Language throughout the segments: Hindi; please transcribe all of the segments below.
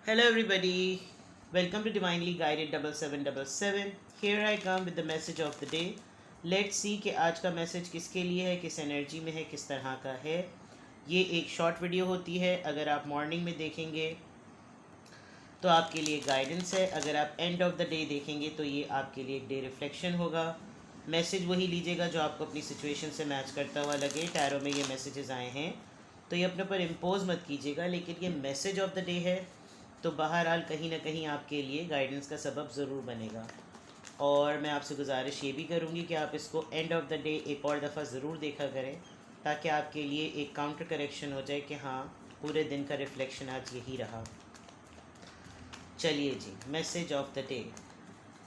Hello, everybody. Welcome to Divinely Guided 7777. Here I come with the message of the day. Let's see कि आज का मैसेज किसके लिए है, किस एनर्जी में है, किस तरह का है. ये एक शॉर्ट वीडियो होती है. अगर आप मॉर्निंग में देखेंगे तो आपके लिए गाइडेंस है. अगर आप एंड ऑफ द डे देखेंगे तो ये आपके लिए एक डे रिफ्लेक्शन होगा. मैसेज वही लीजिएगा जो आपको अपनी सिचुएशन से मैच करता हुआ लगे. टैरो में ये मैसेजेस आए हैं तो ये अपने ऊपर इम्पोज मत कीजिएगा, लेकिन ये मैसेज ऑफ द डे है तो बहरहाल कहीं ना कहीं आपके लिए गाइडेंस का सबब ज़रूर बनेगा. और मैं आपसे गुजारिश ये भी करूँगी कि आप इसको एंड ऑफ द डे एक और दफ़ा ज़रूर देखा करें, ताकि आपके लिए एक काउंटर करेक्शन हो जाए कि हाँ, पूरे दिन का रिफ्लेक्शन आज यही रहा. चलिए जी, मैसेज ऑफ द डे.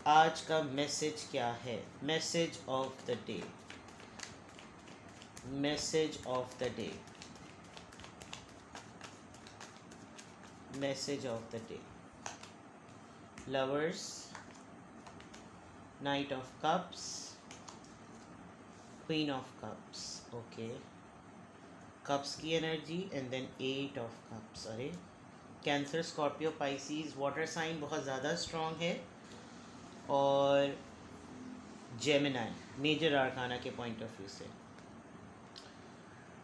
आज का मैसेज क्या है? Message of the day. Message of the day. Message of the day. Lovers, knight of cups, queen of cups. Okay, cups की energy and then 8 of cups. अरे, cancer, Scorpio, Pisces, water sign बहुत ज़्यादा स्ट्रॉन्ग है. और जेमिनाई मेजर आर्काना के पॉइंट ऑफ व्यू से.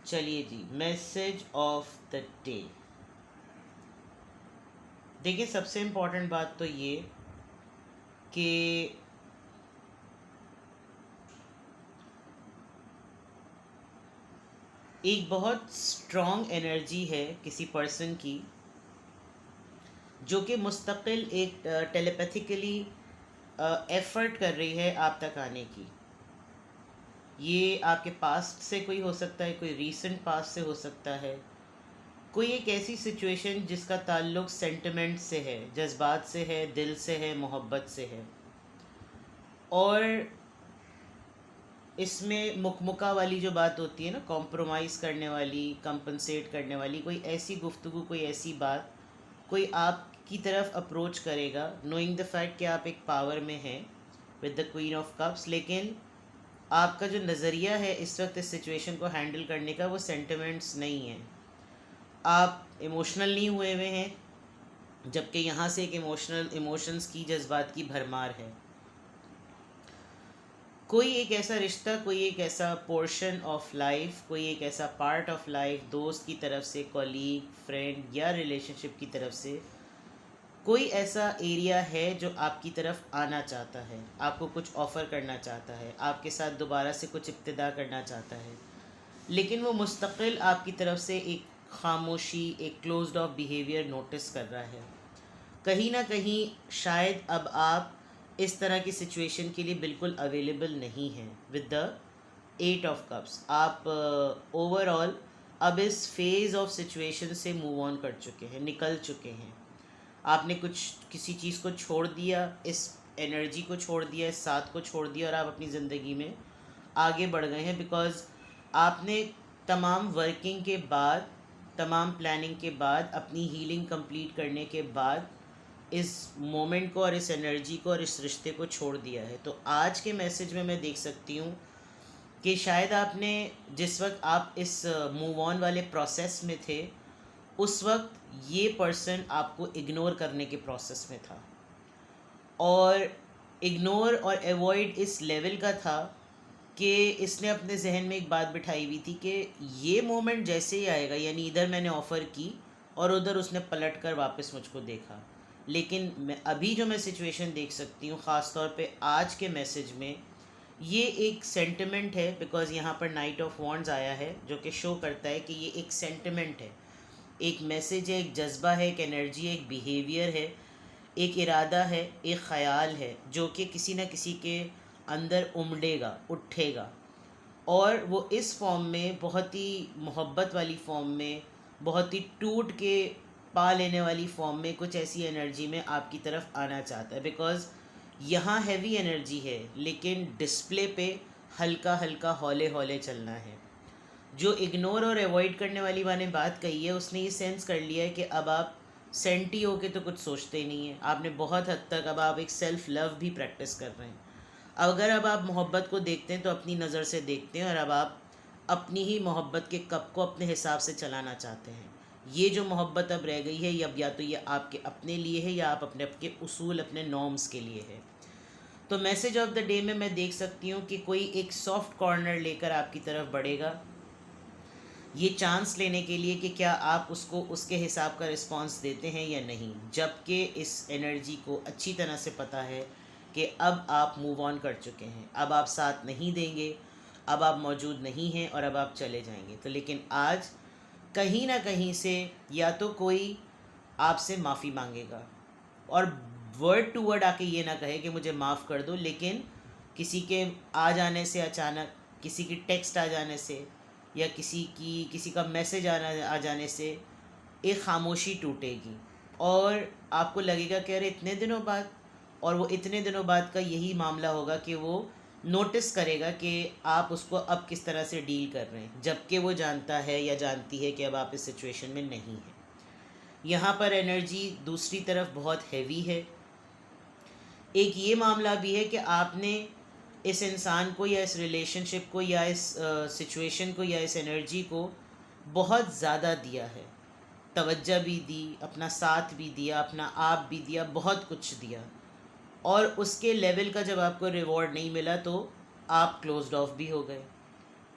चलिए जी, मैसेज ऑफ द डे. देखिए, सबसे इम्पोर्टेंट बात तो ये कि एक बहुत स्ट्रॉन्ग एनर्जी है किसी पर्सन की, जो कि मुस्तकिल एक टेलीपैथिकली एफर्ट कर रही है आप तक आने की. ये आपके पास्ट से कोई हो सकता है, कोई रीसेंट पास्ट से हो सकता है, कोई एक ऐसी सिचुएशन जिसका ताल्लुक़ सेंटिमेंट से है, जज्बात से है, दिल से है, मोहब्बत से है. और इसमें मुकमुका वाली जो बात होती है ना, कॉम्प्रोमाइज़ करने वाली, कंपनसेट करने वाली, कोई ऐसी गुफ्तगू, कोई ऐसी बात, कोई आपकी तरफ अप्रोच करेगा नोइंग द फैक्ट कि आप एक पावर में हैं with the queen of cups. लेकिन आपका जो नज़रिया है इस वक्त इस सिचुएशन को हैंडल करने का, वो सेंटिमेंट्स नहीं है. आप इमोशनल नहीं हुए हुए हैं, जबकि यहाँ से एक इमोशंस की, जज्बात की भरमार है. कोई एक ऐसा रिश्ता, कोई एक ऐसा पोर्शन ऑफ लाइफ, कोई एक ऐसा पार्ट ऑफ लाइफ, दोस्त की तरफ से, कॉलीग, फ्रेंड या रिलेशनशिप की तरफ से, कोई ऐसा एरिया है जो आपकी तरफ आना चाहता है, आपको कुछ ऑफ़र करना चाहता है, आपके साथ दोबारा से कुछ इब्तिदा करना चाहता है. लेकिन वो मुस्तकिल आपकी तरफ से एक खामोशी, एक क्लोज्ड ऑफ बिहेवियर नोटिस कर रहा है. कहीं ना कहीं शायद अब आप इस तरह की सिचुएशन के लिए बिल्कुल अवेलेबल नहीं हैं विद द 8 ऑफ कप्स. आप ओवरऑल अब इस फेज़ ऑफ सिचुएशन से मूव ऑन कर चुके हैं, निकल चुके हैं. आपने कुछ किसी चीज़ को छोड़ दिया, इस एनर्जी को छोड़ दिया, इस साथ को छोड़ दिया, और आप अपनी ज़िंदगी में आगे बढ़ गए हैं. बिकॉज़ आपने तमाम वर्किंग के बाद, तमाम प्लानिंग के बाद, अपनी हीलिंग कंप्लीट करने के बाद इस मोमेंट को और इस एनर्जी को और इस रिश्ते को छोड़ दिया है. तो आज के मैसेज में मैं देख सकती हूँ कि शायद आपने, जिस वक्त आप इस मूव ऑन वाले प्रोसेस में थे, उस वक्त ये पर्सन आपको इग्नोर करने के प्रोसेस में था. और इग्नोर और एवॉइड इस लेवल का था कि इसने अपने जहन में एक बात बिठाई हुई थी कि ये मोमेंट जैसे ही आएगा, यानी इधर मैंने ऑफ़र की और उधर उसने पलट कर वापस मुझको देखा. लेकिन मैं अभी जो मैं सिचुएशन देख सकती हूँ, ख़ास तौर पे आज के मैसेज में, ये एक सेंटिमेंट है. बिकॉज़ यहाँ पर नाइट ऑफ वॉन्ड्स आया है, जो कि शो करता है कि ये एक सेंटिमेंट है, एक मैसेज है, एक जज्बा है, एक एनर्जी है, एक बिहेवियर है, एक इरादा है, एक ख़याल है, जो कि किसी न किसी के अंदर उमड़ेगा, उठेगा. और वो इस फॉर्म में, बहुत ही मोहब्बत वाली फॉर्म में, बहुत ही टूट के पा लेने वाली फॉर्म में, कुछ ऐसी एनर्जी में आपकी तरफ आना चाहता है. बिकॉज़ यहाँ हैवी एनर्जी है, लेकिन डिस्प्ले पे हल्का हल्का, हौले हौले चलना है. जो इग्नोर और अवॉइड करने वाली मैंने बात कही है, उसने ये सेंस कर लिया है कि अब आप सेंटी हो के तो कुछ सोचते ही नहीं है. आपने बहुत हद तक, अब आप एक सेल्फ़ लव भी प्रैक्टिस कर रहे हैं. अगर अब आप मोहब्बत को देखते हैं तो अपनी नज़र से देखते हैं, और अब आप अपनी ही मोहब्बत के कप को अपने हिसाब से चलाना चाहते हैं. ये जो मोहब्बत अब रह गई है ये अब या तो ये आपके अपने लिए है या आप अपने आपके उसूल अपने नॉर्म्स के लिए है। तो मैसेज ऑफ द डे में मैं देख सकती हूँ कि कोई एक सॉफ्ट कॉर्नर लेकर आपकी तरफ बढ़ेगा, ये चांस लेने के लिए कि क्या आप उसको उसके हिसाब का रिस्पांस देते हैं या नहीं, जबकि इस एनर्जी को अच्छी तरह से पता है कि अब आप मूव ऑन कर चुके हैं, अब आप साथ नहीं देंगे, अब आप मौजूद नहीं हैं और अब आप चले जाएंगे। तो लेकिन आज कहीं ना कहीं से या तो कोई आपसे माफ़ी मांगेगा और वर्ड टू वर्ड आके ये ना कहे कि मुझे माफ़ कर दो, लेकिन किसी के आ जाने से अचानक, किसी की टेक्स्ट आ जाने से या किसी का मैसेज आ जाने से एक खामोशी टूटेगी और आपको लगेगा कि अरे इतने दिनों बाद, और वो इतने दिनों बाद का यही मामला होगा कि वो नोटिस करेगा कि आप उसको अब किस तरह से डील कर रहे हैं, जबकि वो जानता है या जानती है कि अब आप इस सिचुएशन में नहीं हैं। यहाँ पर एनर्जी दूसरी तरफ बहुत हैवी है। एक ये मामला भी है कि आपने इस इंसान को या इस रिलेशनशिप को या इस सिचुएशन को या इस एनर्जी को बहुत ज़्यादा दिया है, तवज्जो भी दी, अपना साथ भी दिया, अपना आप भी दिया, बहुत कुछ दिया, और उसके लेवल का जब आपको रिवॉर्ड नहीं मिला तो आप क्लोज्ड ऑफ भी हो गए।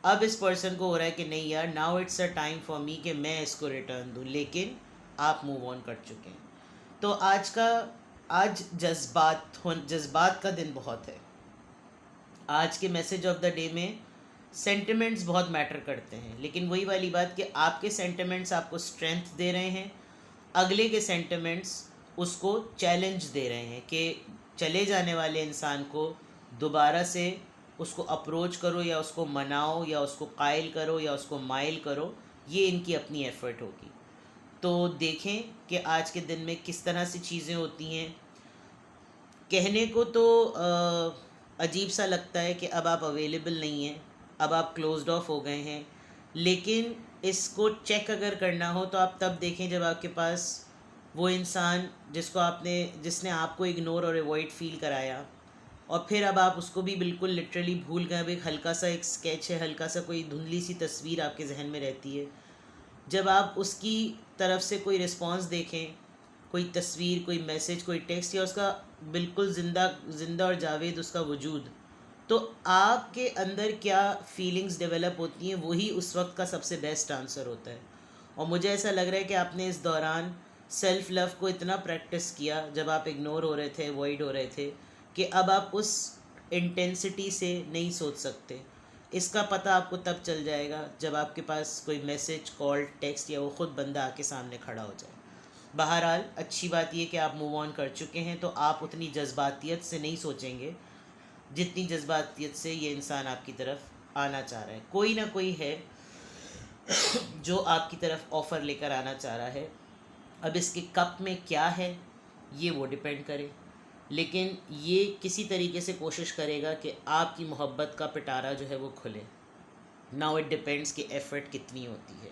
अब इस पर्सन को हो रहा है कि नहीं यार, now it's a time for me कि मैं इसको रिटर्न दूँ, लेकिन आप मूव ऑन कर चुके हैं। तो आज जज्बात का दिन बहुत है। आज के मैसेज ऑफ द डे में सेंटिमेंट्स बहुत मैटर करते हैं, लेकिन वही वाली बात कि आपके सेंटिमेंट्स आपको स्ट्रेंथ दे रहे हैं, अगले के सेंटिमेंट्स उसको चैलेंज दे रहे हैं कि चले जाने वाले इंसान को दोबारा से उसको अप्रोच करो या उसको मनाओ या उसको कायल करो या उसको माइल करो, ये इनकी अपनी एफ़र्ट होगी। तो देखें कि आज के दिन में किस तरह से चीज़ें होती हैं। कहने को तो अजीब सा लगता है कि अब आप अवेलेबल नहीं हैं, अब आप क्लोज्ड ऑफ हो गए हैं, लेकिन इसको चेक अगर करना हो तो आप तब देखें जब आपके पास वो इंसान जिसने आपको इग्नोर और अवॉइड फील कराया, और फिर अब आप उसको भी बिल्कुल लिटरली भूल गए। अब एक हल्का सा एक स्केच है, हल्का सा कोई धुंधली सी तस्वीर आपके जहन में रहती है। जब आप उसकी तरफ से कोई रिस्पांस देखें, कोई तस्वीर, कोई मैसेज, कोई टेक्स्ट, या उसका बिल्कुल ज़िंदा और जावेद उसका वजूद, तो आपके अंदर क्या फीलिंग्स डेवलप होती हैं, वही उस वक्त का सबसे बेस्ट आंसर होता है। और मुझे ऐसा लग रहा है कि आपने इस दौरान सेल्फ़ लव को इतना प्रैक्टिस किया जब आप इग्नोर हो रहे थे, अवॉइड हो रहे थे, कि अब आप उस इंटेंसिटी से नहीं सोच सकते। इसका पता आपको तब चल जाएगा जब आपके पास कोई मैसेज, कॉल, टेक्स्ट या वो ख़ुद बंदा आके सामने खड़ा हो जाए। बहरहाल अच्छी बात यह कि आप मूव ऑन कर चुके हैं, तो आप उतनी जज्बातियत से नहीं सोचेंगे जितनी जज्बातियत से ये इंसान आपकी तरफ आना चाह रहा है। कोई ना कोई है जो आपकी तरफ ऑफ़र लेकर आना चाह रहा है। अब इसके कप में क्या है ये वो डिपेंड करे, लेकिन ये किसी तरीके से कोशिश करेगा कि आपकी मोहब्बत का पिटारा जो है वो खुले। नाउ इट डिपेंड्स कि एफ़र्ट कितनी होती है,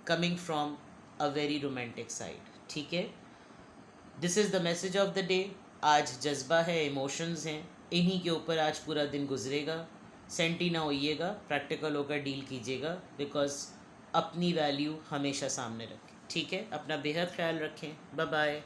coming from a very romantic side. ठीक है, this is the message of the day. आज जज्बा है, इमोशंस हैं, इन्हीं के ऊपर आज पूरा दिन गुजरेगा। सेंटी ना होइएगा, प्रैक्टिकल होकर डील कीजिएगा, बिकॉज अपनी वैल्यू हमेशा सामने रखें। ठीक है, अपना बेहद ख्याल रखें। Bye bye.